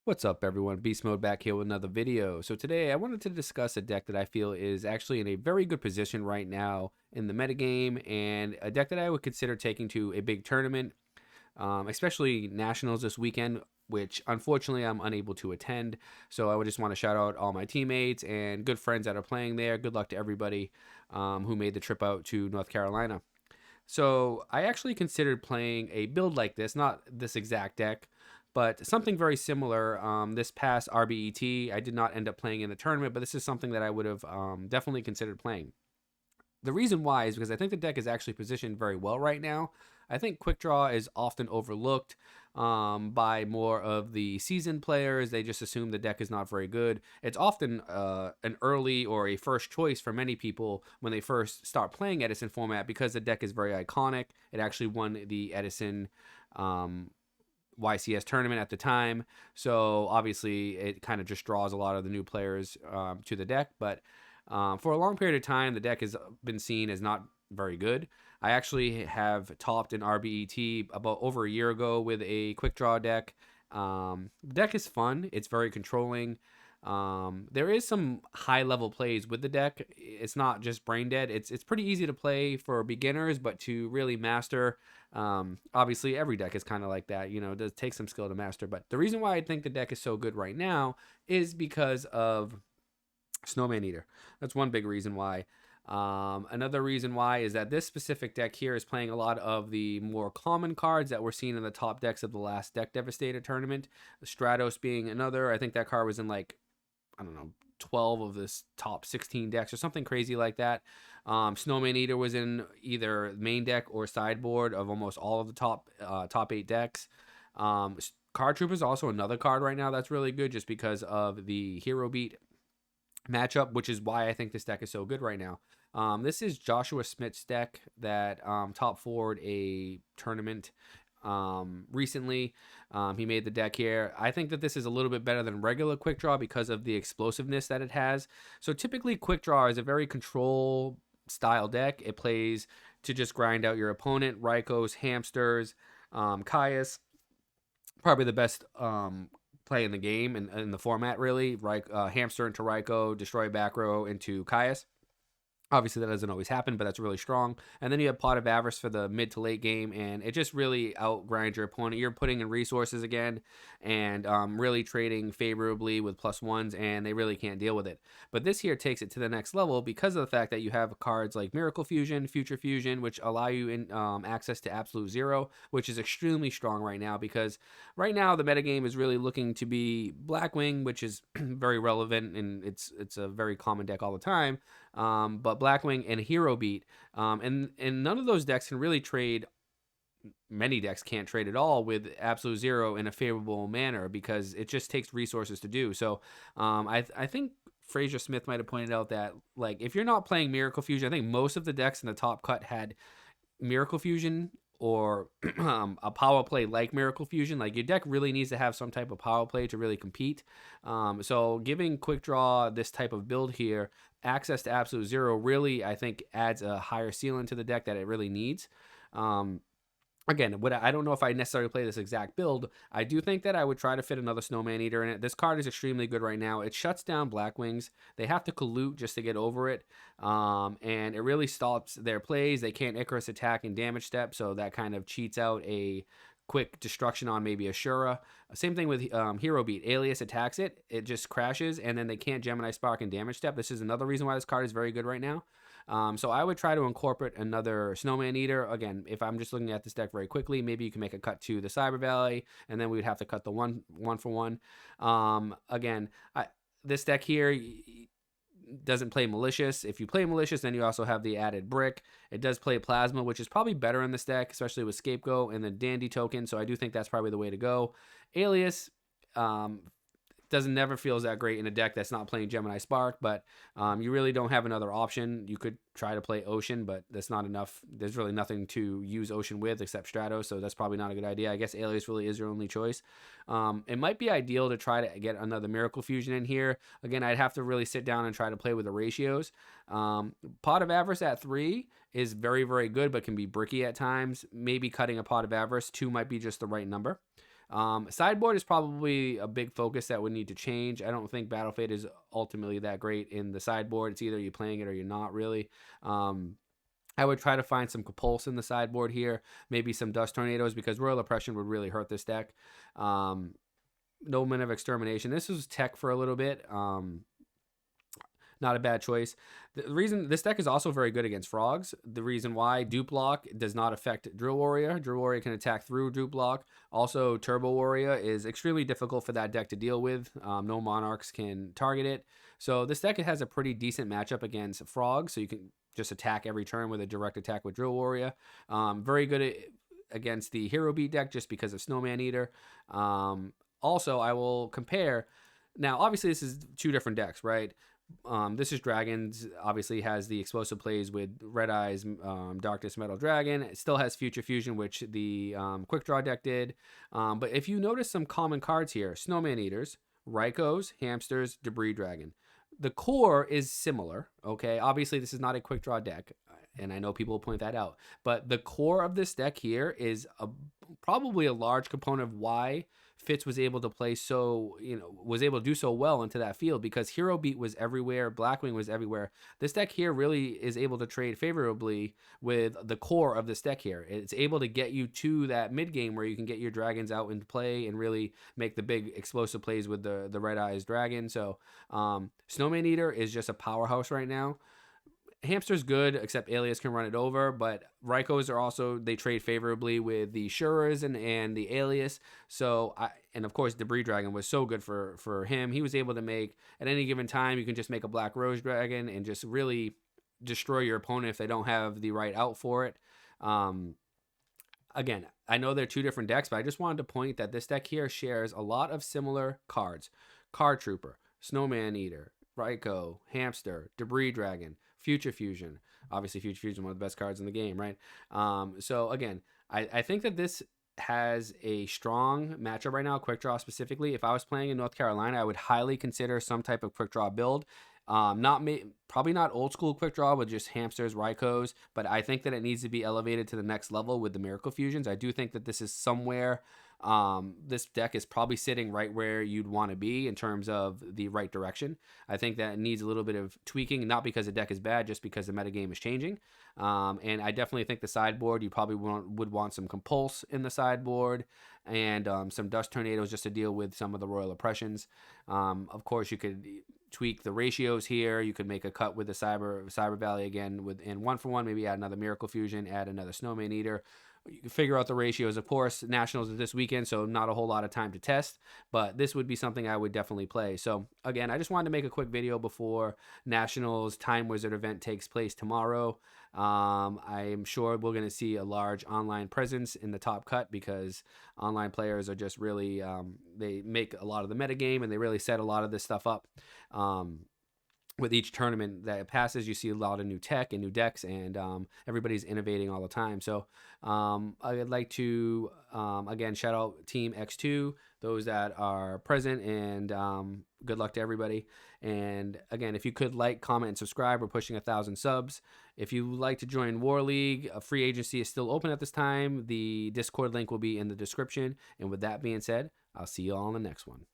What's up, everyone? Beast Mode back here with another video. So today I wanted to discuss a deck that I feel is actually in a very good position right now in the metagame, and a deck that I would consider taking to a big tournament, especially Nationals this weekend, which unfortunately I'm unable to attend. So I would just want to shout out all my teammates and good friends that are playing there. Good luck to everybody who made the trip out to North Carolina. So I actually considered playing a build like this, not this exact deck, but something very similar. This past RBET, I did not end up playing in the tournament, but this is something that I would have definitely considered playing. The reason why is because I think the deck is actually positioned very well right now. I think Quick Draw is often overlooked by more of the seasoned players. They just assume the deck is not very good. It's often an early or a first choice for many people when they first start playing Edison format because the deck is very iconic. It actually won the Edison YCS tournament at the time. So obviously it kind of just draws a lot of the new players to the deck. But for a long period of time, the deck has been seen as not very good. I actually have topped an RBET about over a year ago with a quick draw deck. The deck is fun. It's very controlling. There is some high level plays with the deck. It's not just brain dead. It's pretty easy to play for beginners, but to really master, obviously every deck is kind of like that. You know, it does take some skill to master. But the reason why I think the deck is so good right now is because of Snowman Eater. That's one big reason why. Another reason why is that this specific deck here is playing a lot of the more common cards that we're seeing in the top decks of the last Deck Devastator tournament. Stratos being another. I think that card was in like, I don't know, 12 of this top 16 decks or something crazy like that. Snowman Eater was in either main deck or sideboard of almost all of the top 8 decks. Card Troop is also another card right now that's really good just because of the Hero Beat matchup, which is why I think this deck is so good right now. This is Joshua Smith's deck that top forward a tournament recently. He made the deck here. I think that this is a little bit better than regular Quick Draw because of the explosiveness that it has. So typically Quick Draw is a very control style deck. It plays to just grind out your opponent. Rykos, Hamsters, Caius, probably the best play in the game and in the format, really. Hamster into Ryko, destroy back row into Caius. Obviously, that doesn't always happen, but that's really strong. And then you have Pot of Avarice for the mid to late game, and it just really outgrinds your opponent. You're putting in resources again and really trading favorably with plus ones, and they really can't deal with it. But this here takes it to the next level because of the fact that you have cards like Miracle Fusion, Future Fusion, which allow you in, access to Absolute Zero, which is extremely strong right now because right now the metagame is really looking to be Blackwing, which is very relevant, and it's a very common deck all the time. But Blackwing and Hero Beat, and none of those decks can really trade. Many decks can't trade at all with Absolute Zero in a favorable manner because it just takes resources to do. So, I think Fraser Smith might have pointed out that like if you're not playing Miracle Fusion, I think most of the decks in the top cut had Miracle Fusion or a power play like Miracle Fusion. Like your deck really needs to have some type of power play to really compete. So giving Quick Draw this type of build here, access to Absolute Zero, really I think adds a higher ceiling to the deck that it really needs. Again, I don't know if I necessarily play this exact build. I do think that I would try to fit another Snowman Eater in it. This card is extremely good right now. It shuts down Blackwings. They have to collude just to get over it, and it really stops their plays. They can't Icarus attack and damage step, so that kind of cheats out a quick destruction on maybe Ashura. Same thing with Hero Beat. Alias attacks it, it just crashes, and then they can't Gemini Spark and damage step. This is another reason why this card is very good right now. So I would try to incorporate another Snowman Eater. Again, if I'm just looking at this deck very quickly, maybe you can make a cut to the Cyber Valley, and then we would have to cut the one for one. Again, this deck here doesn't play Malicious. If you play Malicious, then you also have the added Brick. It does play Plasma, which is probably better in this deck, especially with Scapegoat and the Dandy token, so I do think that's probably the way to go. Alias, doesn't never feels that great in a deck that's not playing Gemini Spark, but you really don't have another option. You could try to play Ocean, but that's not enough. There's really nothing to use Ocean with except Stratos, so that's probably not a good idea. I guess Alias really is your only choice. It might be ideal to try to get another Miracle Fusion in here. Again, I'd have to really sit down and try to play with the ratios. Pot of Avarice at 3 is very, very good, but can be bricky at times. Maybe cutting a Pot of Avarice, 2 might be just the right number. Sideboard is probably a big focus that would need to change. I don't think Battle Fate is ultimately that great in the sideboard. It's either you're playing it or you're not really. I would try to find some Compulse in the sideboard here, maybe some Dust Tornadoes, because Royal Oppression would really hurt this deck. Nobleman of Extermination. This was tech for a little bit. Not a bad choice. The reason this deck is also very good against frogs. The reason why Dupe Lock does not affect Drill Warrior. Drill Warrior can attack through Dupe Lock. Also, Turbo Warrior is extremely difficult for that deck to deal with. No Monarchs can target it. So this deck has a pretty decent matchup against frogs. So you can just attack every turn with a direct attack with Drill Warrior. Very good against the Hero Beat deck just because of Snowman Eater. Also, I will compare. Now, obviously, this is two different decks, right? This is Dragons. Obviously, has the explosive plays with Red Eyes, Darkness Metal Dragon. It still has Future Fusion, which the Quick Draw deck did. But if you notice some common cards here, Snowman Eaters, Rykos, Hamsters, Debris Dragon. The core is similar, okay? Obviously, this is not a Quick Draw deck, and I know people will point that out. But the core of this deck here is probably a large component of why Fitz was able to play was able to do so well into that field, because Hero Beat was everywhere, Blackwing was everywhere. This deck here really is able to trade favorably with the core of this deck here. It's able to get you to that mid game where you can get your dragons out into play and really make the big explosive plays with the Red Eyes Dragon. So Snowman Eater is just a powerhouse right now. Hamster's good, except Alias can run it over, but Rykos are also, they trade favorably with the Shurers and the Alias. So, and of course, Debris Dragon was so good for him. He was able to make, at any given time, you can just make a Black Rose Dragon and just really destroy your opponent if they don't have the right out for it. Again, I know they're two different decks, but I just wanted to point that this deck here shares a lot of similar cards. Card Trooper, Snowman Eater, Ryko, Hamster, Debris Dragon, Future Fusion. Obviously, Future Fusion is one of the best cards in the game, right? So again, I think that this has a strong matchup right now, Quick Draw specifically. If I was playing in North Carolina, I would highly consider some type of Quick Draw build. Probably not old school Quick Draw with just Hamsters, Rykos, but I think that it needs to be elevated to the next level with the Miracle Fusions. I do think that this is somewhere. This deck is probably sitting right where you'd want to be in terms of the right direction. I think that it needs a little bit of tweaking, not because the deck is bad, just because the metagame is changing. And I definitely think the sideboard, you probably would want some Compulse in the sideboard and some Dust Tornadoes just to deal with some of the Royal Oppressions. Of course, you could tweak the ratios here. You could make a cut with the Cyber Valley again in 1-for-1, maybe add another Miracle Fusion, add another Snowman Eater. You can figure out the ratios. Of course, Nationals is this weekend, so not a whole lot of time to test, but this would be something I would definitely play. So again, I just wanted to make a quick video before Nationals Time Wizard event takes place tomorrow. I'm sure we're going to see a large online presence in the top cut, because online players are just really, they make a lot of the metagame and they really set a lot of this stuff up. With each tournament that passes, you see a lot of new tech and new decks, and everybody's innovating all the time. So I'd like to, again, shout out Team X2, those that are present, and good luck to everybody. And again, if you could like, comment, and subscribe, we're pushing 1,000 subs. If you would like to join War League, a free agency is still open at this time. The Discord link will be in the description. And with that being said, I'll see you all in the next one.